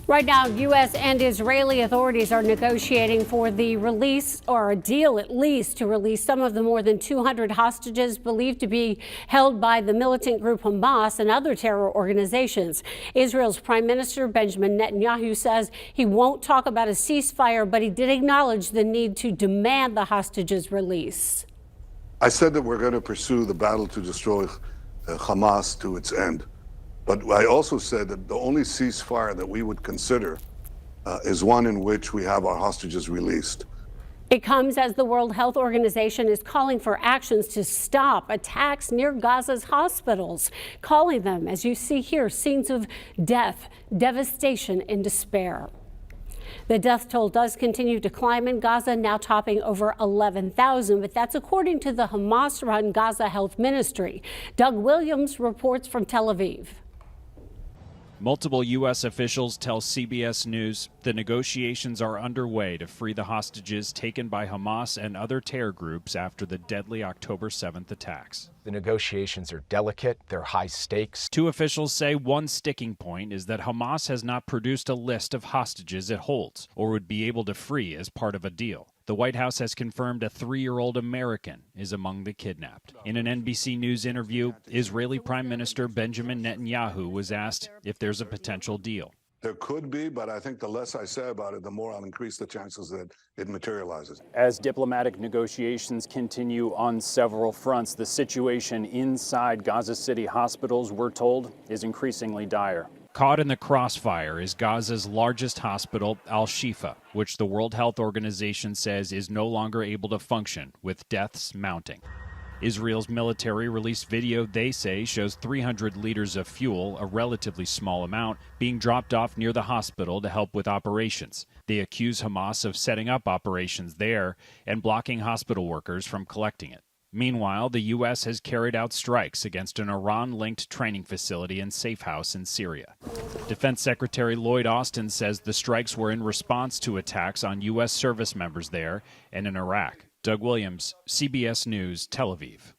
Right now, U.S. and Israeli authorities are negotiating for the release, or a deal at least, to release some of the more than 200 hostages believed to be held by the militant group Hamas and other terror organizations. Israel's Prime Minister Benjamin Netanyahu says he won't talk about a ceasefire, but he did acknowledge the need to demand the hostages' release. I said that we're going to pursue the battle to destroy Hamas to its end. But I also said that the only ceasefire that we would consider is one in which we have our hostages released. It comes as the World Health Organization is calling for actions to stop attacks near Gaza's hospitals, calling them, as you see here, scenes of death, devastation, and despair. The death toll does continue to climb in Gaza, now topping over 11,000, but that's according to the Hamas-run Gaza Health Ministry. Doug Williams reports from Tel Aviv. Multiple U.S. officials tell CBS News the negotiations are underway to free the hostages taken by Hamas and other terror groups after the deadly October 7th attacks. The negotiations are delicate, they're high stakes. Two officials say one sticking point is that Hamas has not produced a list of hostages it holds or would be able to free as part of a deal. The White House has confirmed a 3-year-old American is among the kidnapped. In an NBC News interview, Israeli Prime Minister Benjamin Netanyahu was asked if there's a potential deal. There could be, but I think the less I say about it, the more I'll increase the chances that it materializes. As diplomatic negotiations continue on several fronts, the situation inside Gaza City hospitals, we're told, is increasingly dire. Caught in the crossfire is Gaza's largest hospital, Al-Shifa, which the World Health Organization says is no longer able to function, with deaths mounting. Israel's military released video they say shows 300 liters of fuel, a relatively small amount, being dropped off near the hospital to help with operations. They accuse Hamas of setting up operations there and blocking hospital workers from collecting it. Meanwhile, the U.S. has carried out strikes against an Iran-linked training facility and safe house in Syria. Defense Secretary Lloyd Austin says the strikes were in response to attacks on U.S. service members there and in Iraq. Doug Williams, CBS News, Tel Aviv.